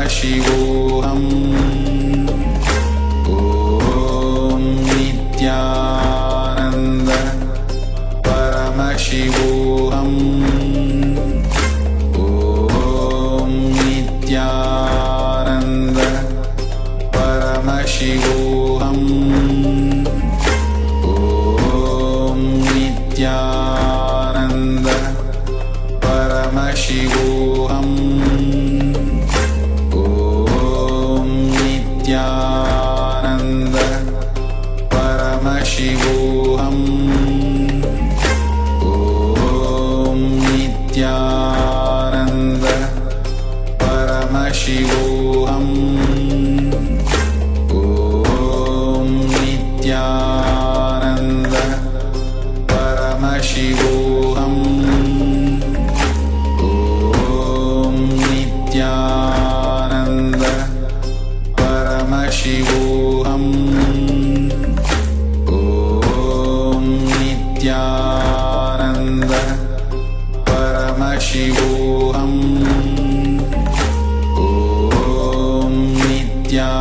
Shivoham. Om Nityananda Paramashivoham. Om Nityananda Paramashivoham. Om Nityananda Paramashivoham. Om Nityananda Paramashivoham. Om Nityananda Paramashivoham. Om Nityananda Paramashivoham. Om Nityananda Paramashivoham. Om Nityananda Paramashivoham. Om Nityananda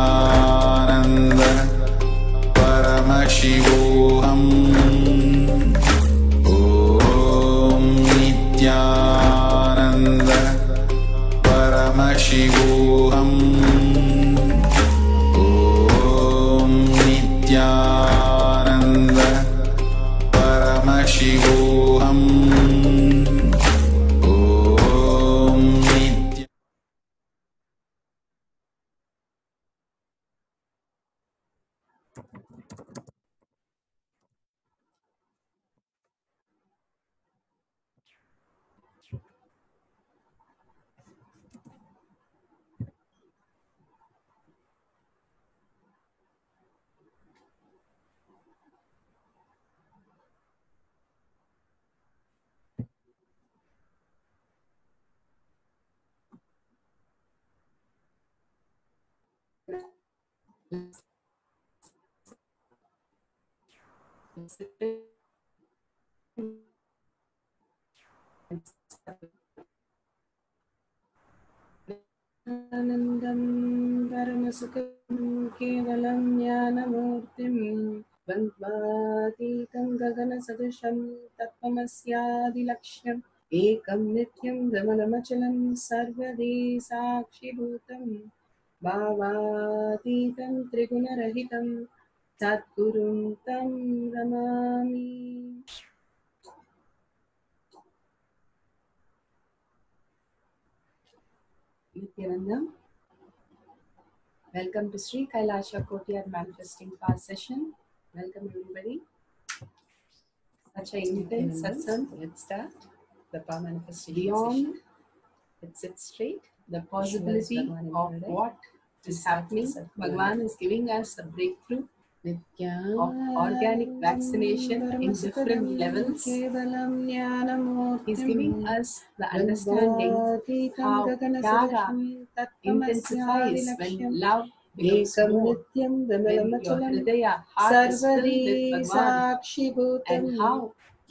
Paramashivoham. Om Nityananda Paramashivoham. Om Nityananda Paramashivoham. Om Nityananda आनन्दं परमसुखं केवलं ज्ञानमूर्तिं द्वन्द्वातीतं गगनसदृशं तत्त्वमस्यादिलक्ष्यम् एकं नित्यं गमनमचलं सर्वदे साक्षिभूतं भावातीतं त्रिगुणरहितं सद्गुरुं तं Namami. Nityanandam. Welcome to Sri Kailasha Kotiyar Manifesting Power Session. Welcome everybody. Such an intense satsang. Let's start the power manifestation beyond session. It sits straight. The possibility of what is happening. Bhagwan is giving us a breakthrough of organic vaccination in different levels. He's giving us the understanding how Tyaga intensifies when love becomes more, when your Hridaya heart is filled with Bhagwan, and how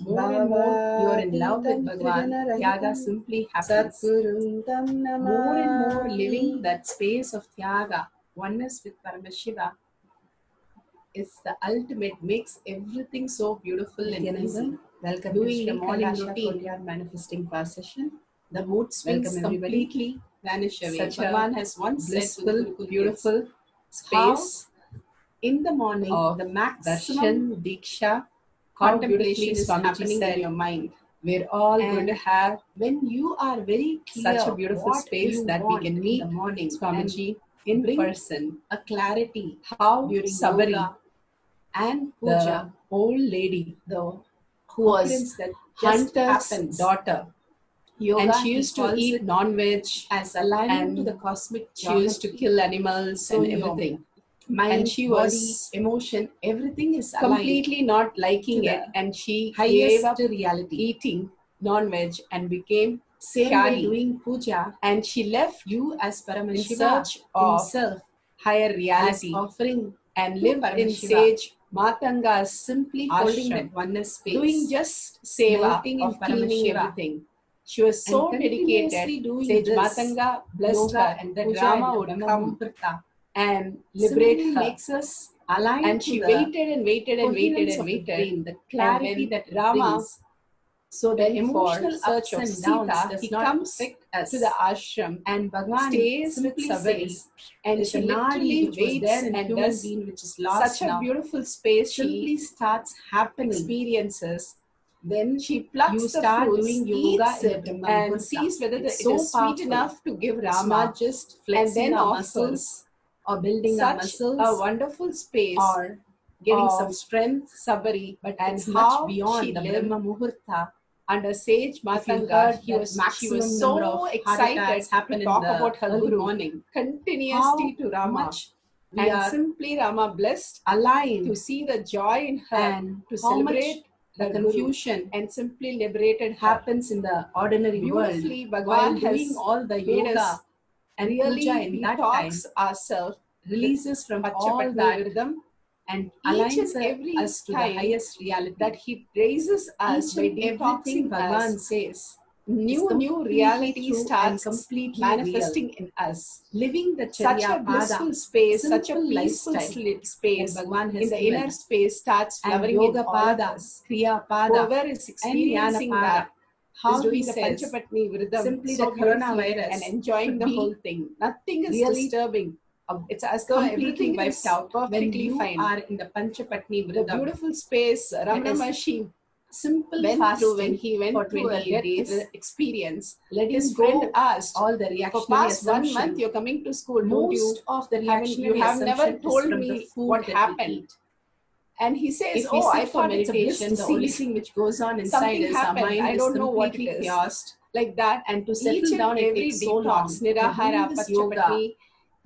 more and more you are in love with Bhagwan, Tyaga simply happens. More and more living that space of Tyaga, oneness with Paramashiva, is the ultimate, makes everything so beautiful and easy. Welcome doing the morning routine manifesting power session. The mood swings completely vanish away. Bhagwan has once blissful, said beautiful space in the morning of the maximum Diksha contemplation is happening in your mind. We're all going to have, when you are very clear, such a beautiful space that we can meet in the morning, Swamiji, in person, a clarity how during Sabari yoga and puja, the old lady, who was that hunter's daughter, yoga, and she used to eat non-veg as aligning to the cosmic. She used to kill animals and everything. Mind, and she was body, emotion, everything is completely not liking it, and she gave up reality, eating non-veg, and became same way doing puja, and she left you as Paramashiva in search of himself, higher reality, as offering, and lived in sage Matanga's simply holding that oneness space, doing just seva of cleaning everything. She was so and dedicated. continuously doing Sage this Matanga blessed yoga her, and the puja Rama in the would Brahma come Muhurta and liberate simply her. makes us aligned And to she the waited and waited and waited coherence and of the waited. brain, the clarity when that it Rama brings. So the went for emotional search ups of and downs Sita, does he not comes affect us. to the ashram And Bhagavan stays with simply Sabari, says, and there's she a nadi literally which was waits there in and human does being which is lost such a now. beautiful space. Simply She starts happening. experiences. Then She plucks you the start fruits, doing yoga eats in the it, Brahma and Muhurta. sees whether It's it so is sweet powerful. enough to give It's Rama, not just and flexing then our offers muscles or building our such muscles a wonderful space or getting of some strength, Sabari, but and it's how much beyond she the lived Brahma Muhurta. under Sage If you Matanga. heard She that was maximum so number of heart excited attacks happen to in talk the about her early Guru morning, continuously to how Rama. much we And are simply Rama blessed aligned to see the joy in her, and to how much celebrate the her Guru, confusion and simply liberated her. happens in the ordinary world Beautifully, while Bhagavan doing has all the made yoga us and really puja in that time, detox ourselves, releases from all Pachapatni that Virdam, and each aligns and every us to the time highest reality. that he raises us Each by and everything detoxing Bhagavan us. says New completely reality true and starts completely manifesting in us. living the Such Charya a blissful Pada, space, such a simple peaceful lifestyle space that Bhagavan has in the given. inner space starts And flowering Yoga in all of Pada, us. Kriya Pada, Whoever is and Jnana experiencing Pada, that, how is doing he the says, Panchapatni Virdam simply so the beautifully coronavirus and enjoying should the be whole thing. Nothing is really disturbing. It's as though completely everything wiped is out when perfectly you fine. are in the Panchapatni The Vridam. beautiful space Ramana is Maharshi simple went through when fasting he for went through a 28 death days, experience. letting His friend go asked, all the for reactionary past 1 month assumption. you're coming to school, don't you? Most of the You reactionary have never assumption is told from the me food what that happened. we eat. And he says, If we oh, I sit for thought it's a bliss meditation, the only disease. thing which goes on inside Something is our happened. mind I is don't know what it completely is. chaosed. Like that. And to Each settle and down, it every takes so long. detox, But Nirahara, doing this yoga, Pachapatni,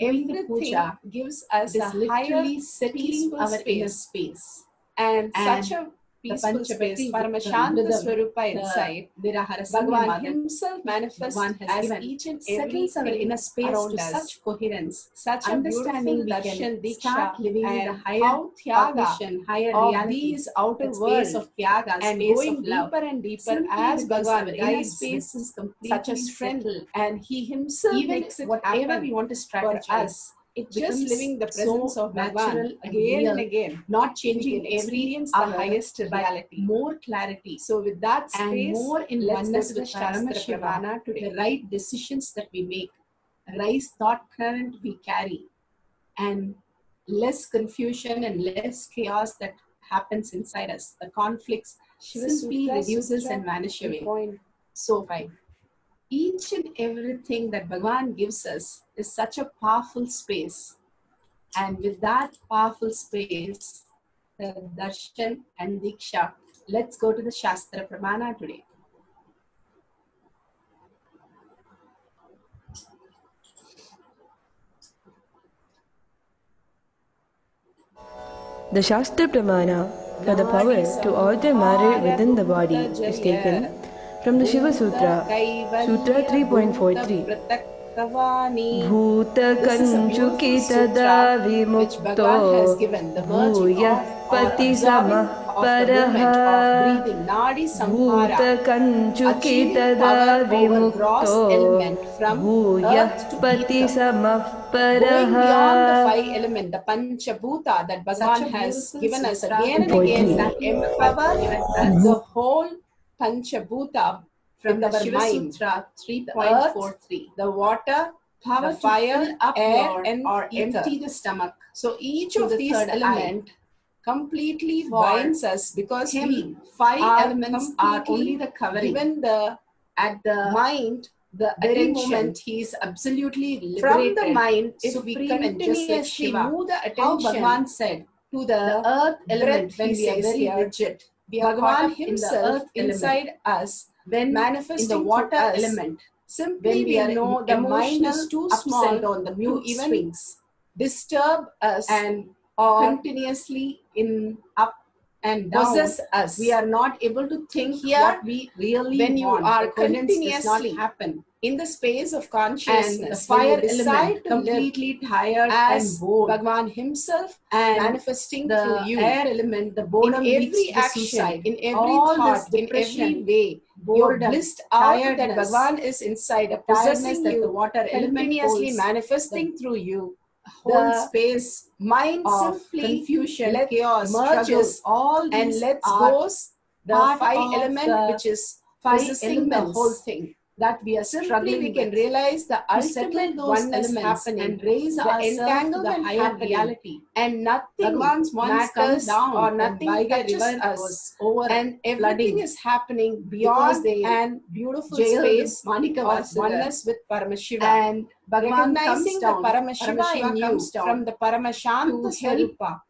doing the everything puja, gives us it a is higher literally settling peaceful our inner space. space. And such And a peaceful space, Panchapati Paramashanta Rhythm, Swarupa inside. the Virahara Bhagavan Samyama that himself manifests Bhagavan has as given, each and settles our everything inner space around to us. such coherence, Such a understanding beautiful we darshan can start diksha, living the and higher how Tyaga cognition, higher of reality, these outer that world, space of Tyaga, and space going of love. deeper and deeper Simply as because our Bhagavan inner guides space with is completely such a strength, settled. and he himself Even makes it whatever happen we want to for strategize, us. it Just becomes living the presence so of natural Bhagavan and again real, and again. not We changing can every experience the hour, highest but reality. more clarity. So with that And space, more in let's go oneness to the with Shastra Paramashiva, Pramana today. the right decisions that we make, rise thought current we carry, and less confusion and less chaos that happens inside us. The conflicts simply reduces and vanish away. So fine. Each and everything that Bhagavan gives us is such a powerful space. And with that powerful space, the darshan and diksha, let's go to the Shastra Pramana today. The Shastra Pramana for the power to alter matter within the body is taken from the Shiva Sutra, Sutra 3.43. Bhutakanchukitада vimukto bhuyah pati samah paraha. Bhutakanchukittada vimukto bhuyah pati samah Going beyond the paraha. 5 element, the Panchabhuta that Bhagavan has given us sutra again and Poetry. again to empower the whole Panchabhuta From in the our Shiva mind. Sutra The 3.43. the water, Power the to fire, fill up air, your and or ether. empty the stomach. So each to of the these third eye. elements completely For binds us because him, we 5 are elements are completely only the covering. given the At the mind, the very attention. moment he is absolutely From liberated. the mind, if we supreme and just like continuously Shiva. move the How attention Bhagavan said, to the the earth element, breath, when he we are says very here, rigid, we are caught Bhagavan up in the himself earth element. inside us, When manifesting in the through water us, element, simply when we are know the the mind emotional is too ups small and down, the to mute even swings, disturb us and or continuously in up and down, possess us. we are not able to think Here, what we really when you want. are The coherence does not continuously happen. in the space of And consciousness, the fire when you decide element to live completely tired as and bored, Bhagwan himself and manifesting through the you, air element, the in boredom leads every to the action, suicide. in every All thought, this in every depression, way, you're boredom, blissed out that tiredness, Bhagwan is inside, the tiredness possessing that you, the water element continuously holds, manifesting through you. whole The space mind of simply confusion, let chaos, merges struggles, all and these lets are go the part five of element the which is five possessing the elements whole thing. that we are Simply struggling we can with realize the to settle ultimate those oneness elements happening, and raise the ourselves to the entanglement higher happening, reality. and nothing Bhagwan's once come matters down or when nothing Vaigai touches river us, was over and everything flooding is happening because beyond they an beautiful jailed space Manika of Vasudev. oneness with Paramashiva. And Bhagwan Recognizing comes down, the Paramashiva in you comes down from the Paramashanta to Swarupa, help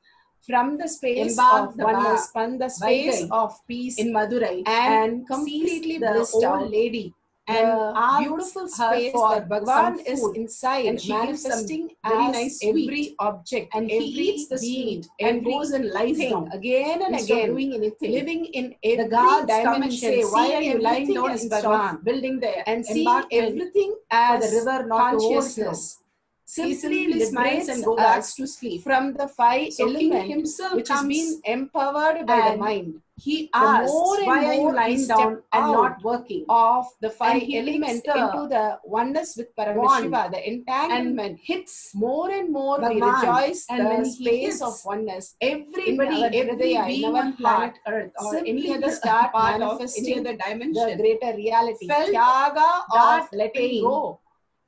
from the space embark of the oneness, from the space Vaigai of peace in Madurai and completely completely the blissed old out, lady and asks beautiful her space for that Bhagwan some is food, inside, and she gives some manifesting very as nice sweet, every object, and he every eats the being, sweet and every goes and lies thing down again and instead of again, doing anything. living in The every guards come and dimension, say, "Why are seeing you lying everything down as instead Bhagwan, of building the and seeing embankment everything for as the river not to overflow?" consciousness. He simply Simply smiles and liberates goes back us to sleep. from the five So King element himself which has comes been empowered by the and mind. he The asks, more and "Why are you more we lying step down and out not working?" of the five he element takes the into the oneness with Paramashiva, the entanglement, and hits more and more we Bhagwan. rejoice And the when he space hits of oneness. everybody, In our every Hridaya, being in our on heart, planet Earth or simply any we other start part of any manifesting other the dimension, greater reality, felt Tyaga that of letting pain, go,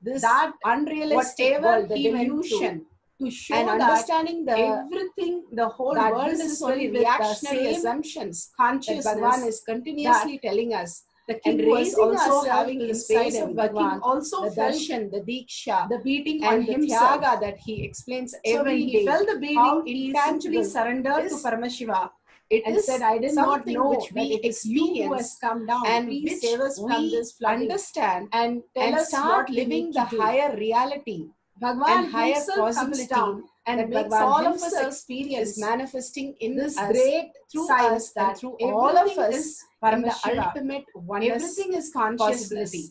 this that unrealistic whatever world, the he went through, delusion, to show and that understanding the everything, the whole that world this is is filled only with the reactionary same assumptions that consciousness Bhagwan is continuously telling us, the and king was raising also ourselves having to the inside space him. of The king Bhagwan, also the felt darshan, the diksha, the beating on and the himself. tyaga that he explains So when every he day. felt the How beating, he intangible simply surrendered to is Paramashiva it and is said, "I did not something know which that we it is you who has experience come down. and Please which save us from we this flooding understand and tell and us start what we living need the to do." higher reality Bhagwan and higher himself comes possibility down and that makes Bhagwan all of us himself experience is manifesting in this us, great through signs us, that and through all of everything us is in the Paramashiva. ultimate oneness Everything is consciousness. possibility.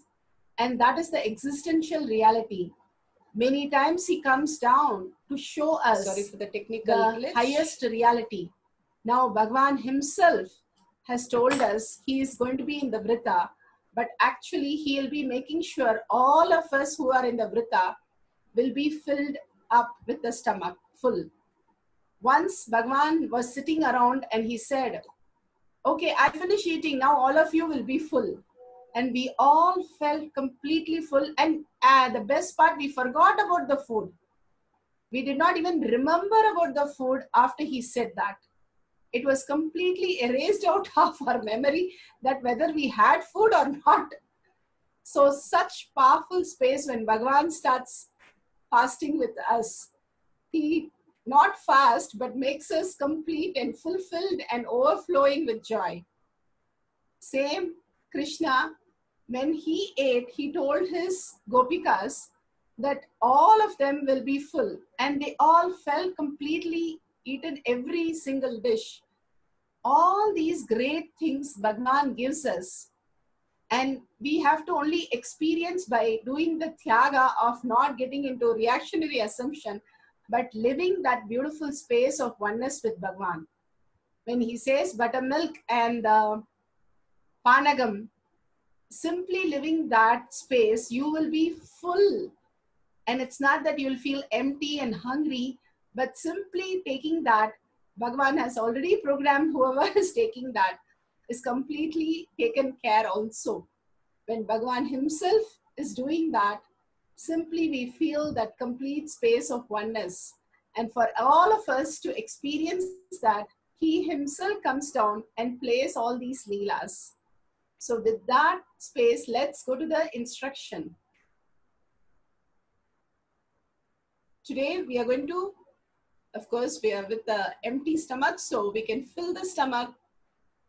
And that is the existential reality. Many times he comes down to show us Sorry for the technical the glitch. highest reality. Now Bhagwan himself has told us he is going to be in the Vrita, but actually he will be making sure all of us who are in the Vrita will be filled up with the stomach full. Once Bhagwan was sitting around and he said, "Okay, I finish eating, now all of you will be full." And we all felt completely full. And the best part, we forgot about the food. We did not even remember about the food after he said that. It was completely erased out of our memory that whether we had food or not. So such powerful space when Bhagwan starts fasting with us. He not fast, but makes us complete and fulfilled and overflowing with joy. Same Krishna, when he ate, he told his gopikas that all of them will be full, and they all felt completely eaten every single dish. All these great things Bhagwan gives us, and we have to only experience by doing the tyaga of not getting into reactionary assumption, but living that beautiful space of oneness with Bhagwan. When he says buttermilk and panagam, simply living that space, you will be full. And it's not that you'll feel empty and hungry, but simply taking that, Bhagwan has already programmed whoever is taking that is completely taken care also. When Bhagwan himself is doing that, simply we feel that complete space of oneness. And for all of us to experience that, he himself comes down and plays all these leelas. So with that space, let's go to the instruction. Today we are going to, of course, we are with the empty stomach, so we can fill the stomach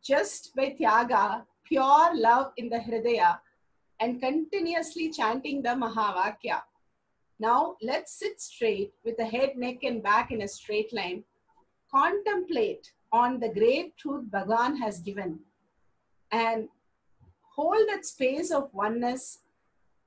just by tyaga, pure love in the hridaya, and continuously chanting the Mahavakya. Now let's sit straight with the head, neck and back in a straight line. Contemplate on the great truth Bhagwan has given and hold that space of oneness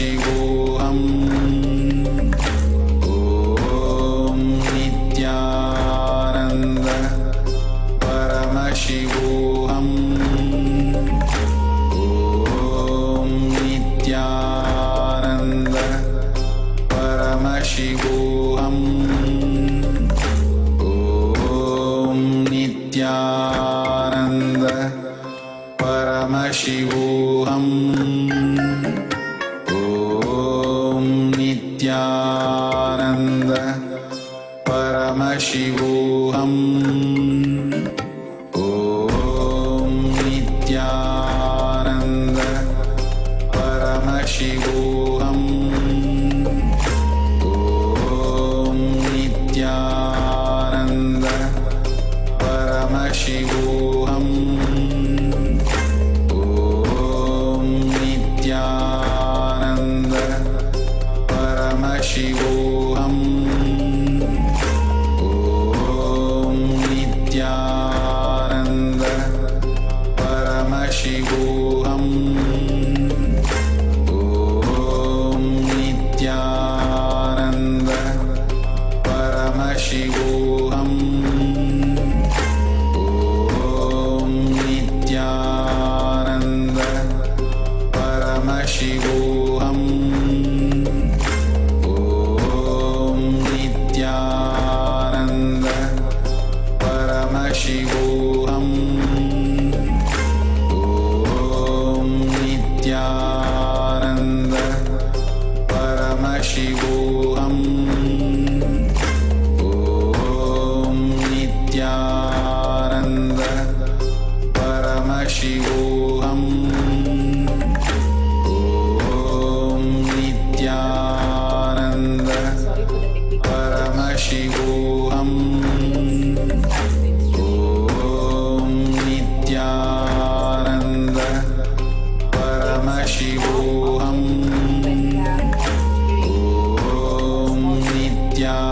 Shivoham. Om Nityananda Paramashivoham. Om Nityananda Paramashivoham. Om Nityananda Paramashivoham. Om Nityananda Paramashivoham. Om Nityananda Paramashivoham. Om Nityananda Paramashivoham. Om Nityananda Paramashivoham. Om Nityananda Paramashivoham. Om Nityananda Paramashivoham. Om Nityananda Paramashivoham. Om Nityananda Paramashivoham. Om Nityananda Paramashivoham. Om Nityananda Paramashivoham. Om Nityananda Sorry for the technical Paramashivoham. Om Nityananda Paramashivoham. Om Nityananda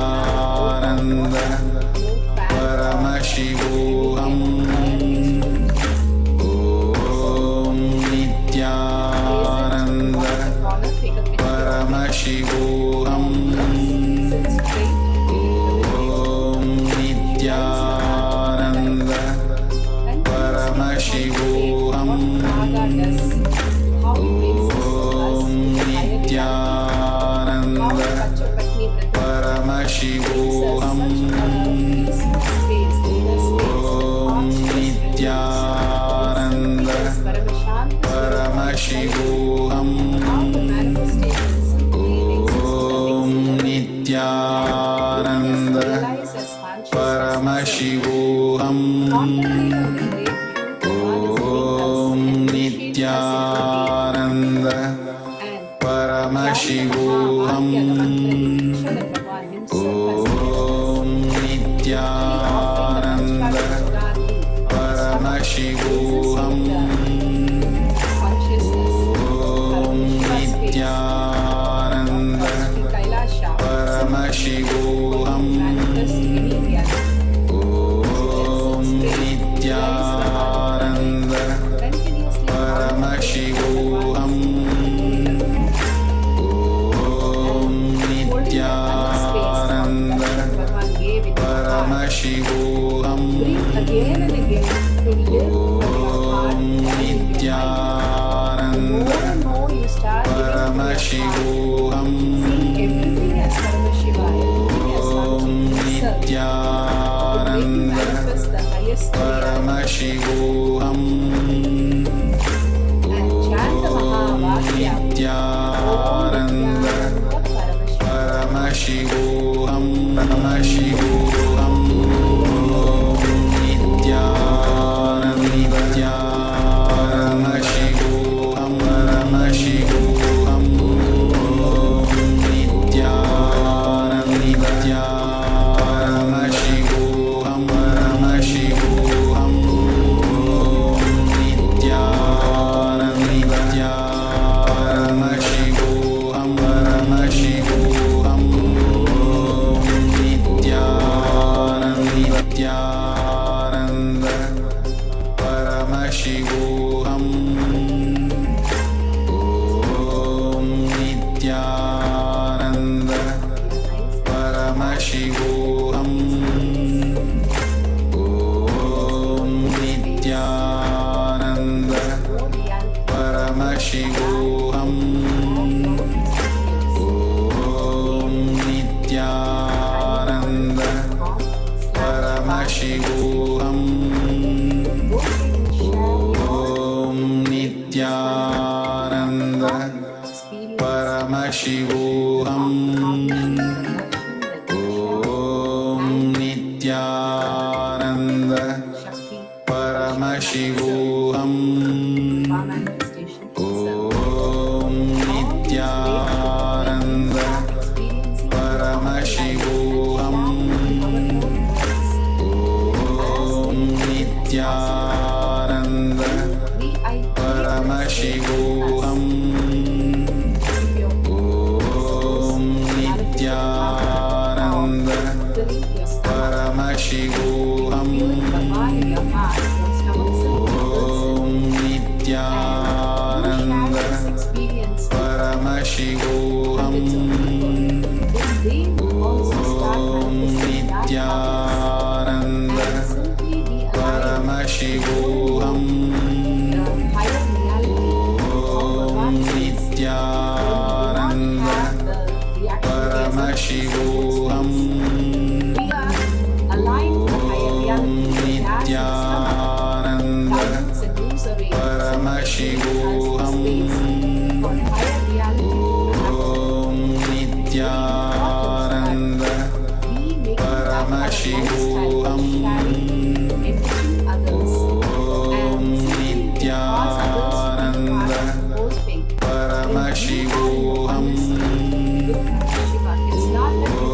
Paramashivoham. Om Nityananda Paramashivoham. Om Nityananda Paramashivoham. Om Nityananda Paramashivoham. Om Nityananda Paramashivoham. Om Nityananda Paramashivoham. Om Nityananda Paramashivoham. Om Nityananda Paramashivoham. Om Nityananda Paramashivoham. Om Nityananda Paramashivoham. Om Nityananda Paramashivoham. Again and again to live from your heart Om and your mind. Nityananda More and more you start living from your heart, Paramashivoham. seeing everything as Paramashiva, everything as Om one itself. It will make you Nityananda manifest the highest reality. Paramashivoham. And chant the Mahavakya. Nityananda Paramashiva. Paramashivoham. Paramashivoham. Om Nityananda Paramashivoham. Paramashivoham. Om Nityananda Paramashivoham. Paramashivoham. Nityanand परमशिवोऽहम् ॐ नित्यानन्द परमशिवोऽहम् ॐ नित्यानन्द परमशिवोऽहम् ॐ नित्यानन्द परमशिवोऽहम् ॐ नित्यानन्द परमशिवोऽहम् ॐ नित्यानन्द परमशिवोऽहम् ॐ नित्यानन्द परमशिवोऽहम् ॐ नित्यानन्द परमशिवोऽहम् ॐ नित्यानन्द परमशिवोऽहम् ॐ नित्यानन्द परमशिवोऽहम् ॐ नित्यानन्द परमशिवोऽहम् नित्यानन्द परमशिवोऽहम् ॐ नित्यानन्द परमशिवोऽहम् ॐ नित्यानन्द परमशिवोऽहम् नित्यानन्द परमशिवोऽहम् ॐ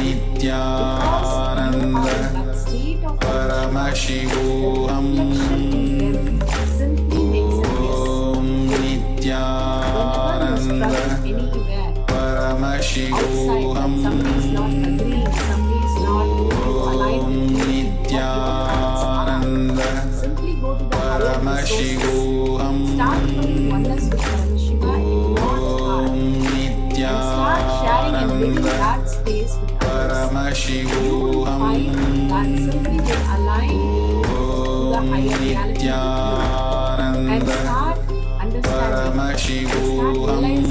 नित्यानन्द परमशिवोऽहम् ॐ नित्यानन्द परमशिवोऽहम् ॐ नित्यानन्द परमशिवोऽहम् ॐ नित्यानन्द परमशिवोऽहम्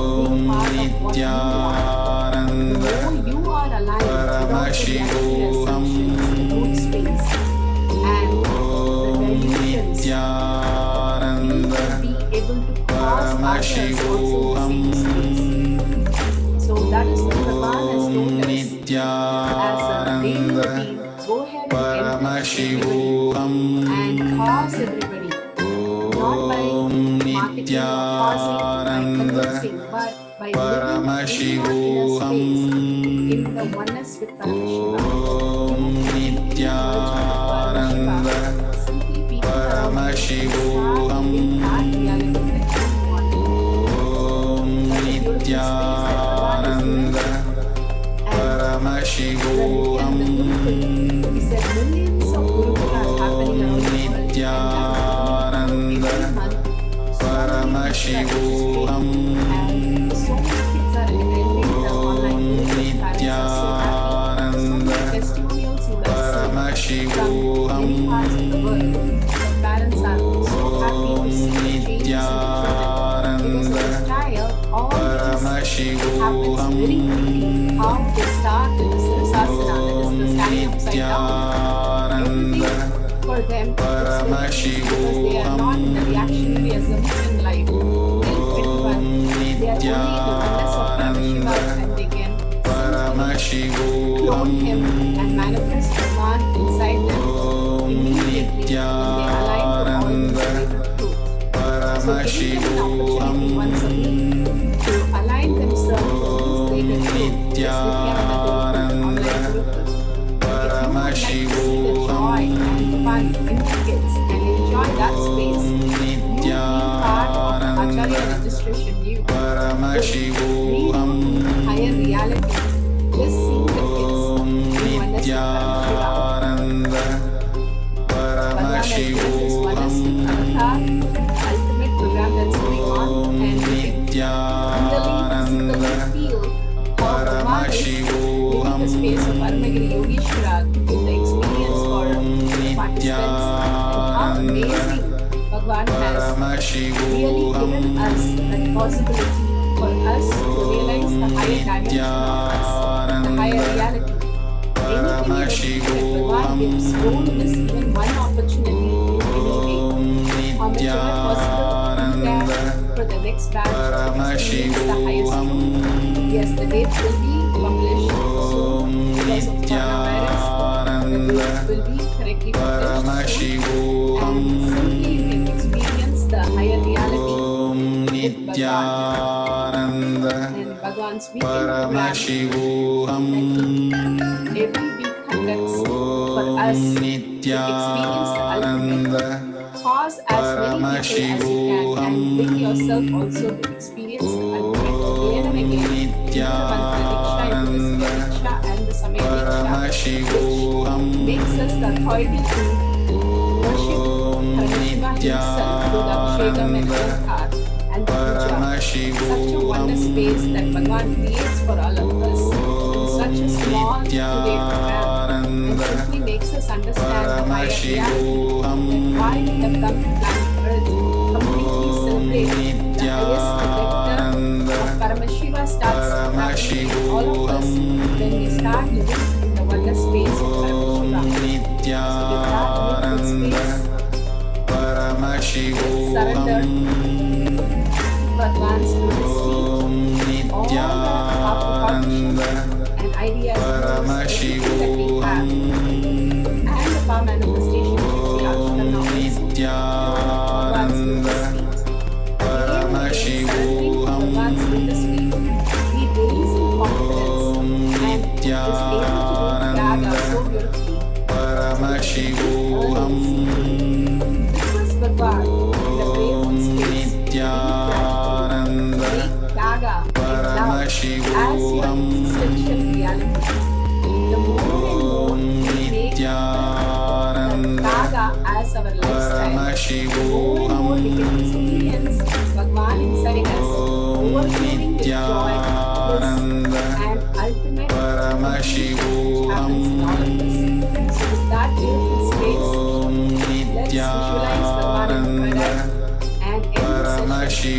ॐ नित्यानन्द परमशिवोऽहम् ॐ नित्यानन्द परमशिवोऽहम् So that is what Bhagavan has Om told us. Nityanand Go ahead परमशिवोऽहम् and cause everybody, not by Om marketing or causing, by convincing, but by परमशिवोऽहम् living in the oneness with Parashiva. Om Nityanand Simply people परमशिवोऽहम् in that reality that you want. ॐ नित्यानन्द परमशिवोऽहम् He said millions of Gurukulas are happening around the world. Nityanand Every month, परमशिवोऽहम् and so many kids are attending the online Gurukul. Parents are so happy. So many testimonials you have seen from परमशिवोऽहम् many parts of the world. The parents are so happy to see the changes in the children. Because of this child, all this happens परमशिवोऽहम् very quickly. How they start with the Sirsasana, that is the standing upside down. Nityanand Everything for them it's very easy because they are not in the reactionary assumption life. Till 21, they are only in the oneness of Parashiva and they can परमशिवोऽहम् clone him and manifest Bhagavan inside them immediately when they align to all the truth. So giving them an opportunity once a week to align themselves to this greater truth is Nityananda Gurukul, online Gurukul. If you would like to see the joy and fun in the kids and enjoy that space, you be part of Acharya registration. You परमशिवोऽहम् higher reality. Just seeing the kids, you understand Shiva. Nityanand Bhagavan has given this oneness परमशिवोऽहम् with Avatar, ultimate program that's going on really given us that possibility for us to realize the higher dimension of us, the higher reality. Anything that Bhagavan gives, don't miss even one opportunity in any way. How much ever possible to do that for the next batch to experience the highest truth. Yes, the dates will be published soon because of coronavirus. The dates will be correctly published soon. And simply you can experience the higher reality with Bhagavan. And Bhagavan's weekend program every week conducts for us to experience the ultimate. Pause as many people as you can and bring yourself also to experience the ultimate again and again. Into the Mantra Diksha, into the Spirit Diksha and the Samaya Diksha, which makes us the authority to worship Parameshiva himself through the Abhishekam and Alkar and the Puja. Such a oneness space that Bhagavan creates for all of us in such a small today program and simply makes us understand the higher reality that why we have come to planet Earth, completely celebrate the highest vector of Parameshiva starts happening in all of us when we start living in the oneness space of Parameshiva. So with that space, surrender to Bhagavan's lotus feet, all the cognitions and ideas, everything that we have, and the power manifestation which we are now facing, Bhagavan's lotus feet. Again, surrendering to Bhagavan's lotus feet, we gain some confidence and is able to do Tyaga so beautifully. This was Bhagavan in the present space. Tyaga is love as your existential reality. The more and more we make Tyaga as our lifestyle, the more and more we can experience Bhagavan inside us, overflowing with joy, bliss, and ultimate which happens in all of us. So with that beautiful space, let's visualize Bhagavan in paradise and end the session with the mantra.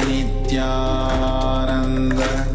Nityananda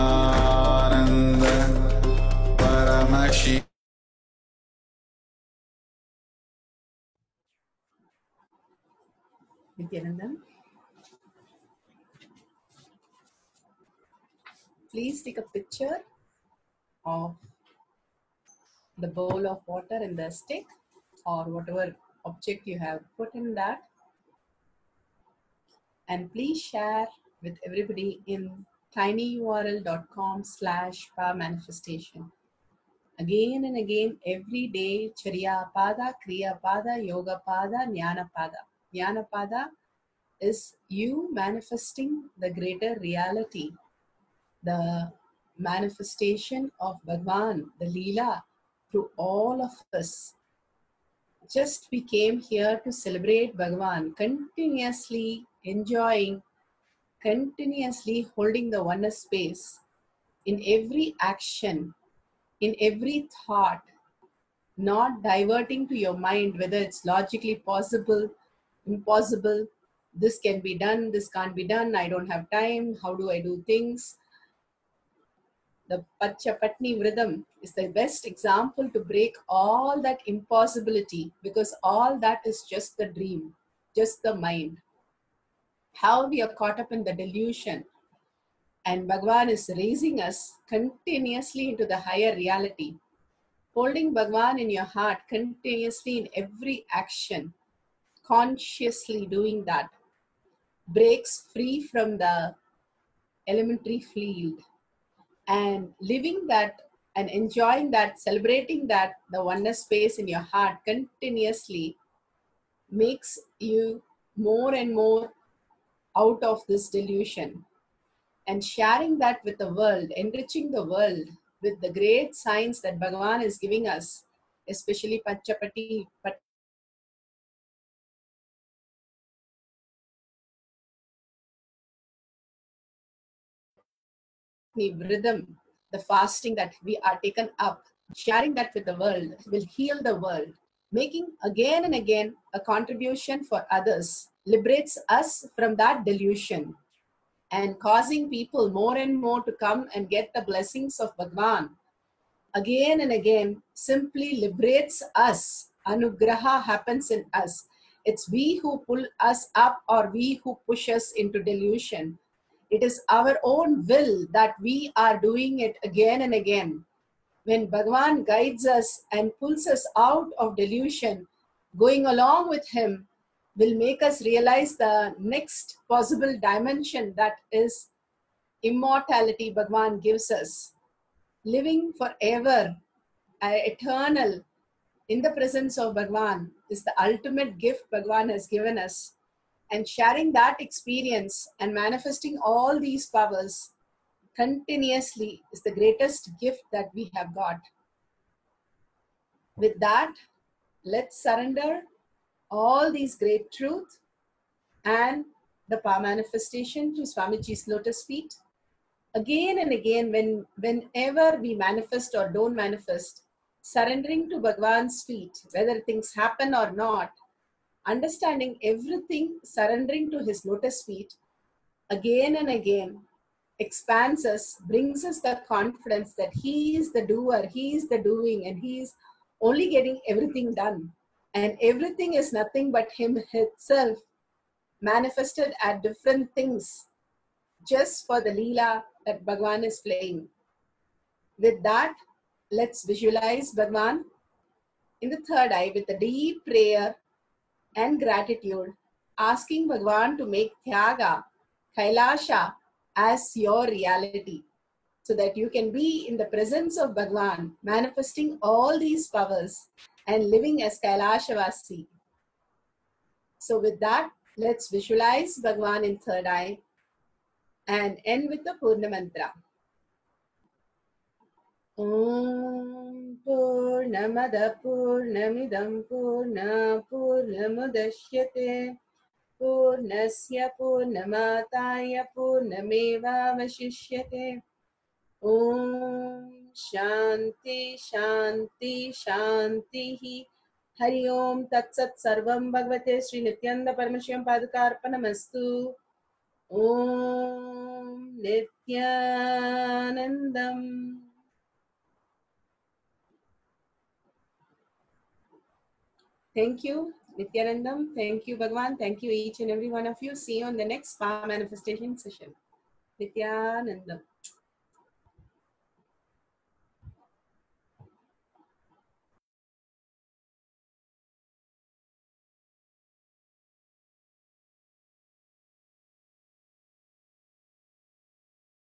Nityanandam. Please take a picture of the bowl of water and the stick or whatever object you have put in that. And please share with everybody in tinyurl.com/power manifestation. Again and again, every day, Charya Pada, Kriya Pada, Yoga Pada, Jnana Pada. Jnana Pada is you manifesting the greater reality, the manifestation of Bhagwan, the Leela, through all of us. Just we came here to celebrate Bhagwan, continuously enjoying, continuously holding the oneness space in every action, in every thought, not diverting to your mind whether it's logically possible, impossible, this can be done, this can't be done, I don't have time, how do I do things? The Pachapatni Vridam is the best example to break all that impossibility, because all that is just the dream, just the mind. How we are caught up in the delusion, and Bhagwan is raising us continuously into the higher reality. Holding Bhagwan in your heart continuously in every action, consciously doing that, breaks free from the elementary field, and living that and enjoying that, celebrating that, the oneness space in your heart continuously makes you more and more out of this delusion. And sharing that with the world, enriching the world with the great signs that Bhagavan is giving us, especially Pachapati Vridam, the fasting that we are taken up, sharing that with the world will heal the world. Making again and again a contribution for others liberates us from that delusion, and causing people more and more to come and get the blessings of Bhagwan again and again simply liberates us. Anugraha happens in us. It's we who pull us up or we who push us into delusion. It is our own will that we are doing it again and again. When Bhagwan guides us and pulls us out of delusion, going along with him will make us realize the next possible dimension, that is immortality Bhagwan gives us. Living forever, eternal, in the presence of Bhagwan is the ultimate gift Bhagwan has given us. And sharing that experience and manifesting all these powers continuously is the greatest gift that we have got. With that, let's surrender all these great truths and the power manifestation to Swamiji's lotus feet. Again and again, whenever we manifest or don't manifest, surrendering to Bhagwan's feet, whether things happen or not, understanding everything, surrendering to his lotus feet, again and again, expands us, brings us the confidence that he is the doer, he is the doing, and he is only getting everything done. And everything is nothing but him himself, manifested at different things, just for the Leela that Bhagwan is playing. With that, let's visualize Bhagwan in the third eye with a deep prayer and gratitude, asking Bhagwan to make Tyaga, Kailasha as your reality, so that you can be in the presence of Bhagwan, manifesting all these powers and living as Kailashavasi. So with that, let's visualize Bhagwan in third eye and end with the Purna Mantra. Om Purnamada Purnamidam Purna Purnamudashyate Purnasya Purnamataya Purnameva Vashishyate. Om Shanti Shanti Shanti. Hari Om Tat Sat Sarvam Bhagavate Sri Nityananda Paramashivam Padukarpanamastu. Om Nityanandam. Thank you. Nityanandam, thank you, Bhagwan. Thank you, each and every one of you. See you on the next power manifestation session. Nityanandam.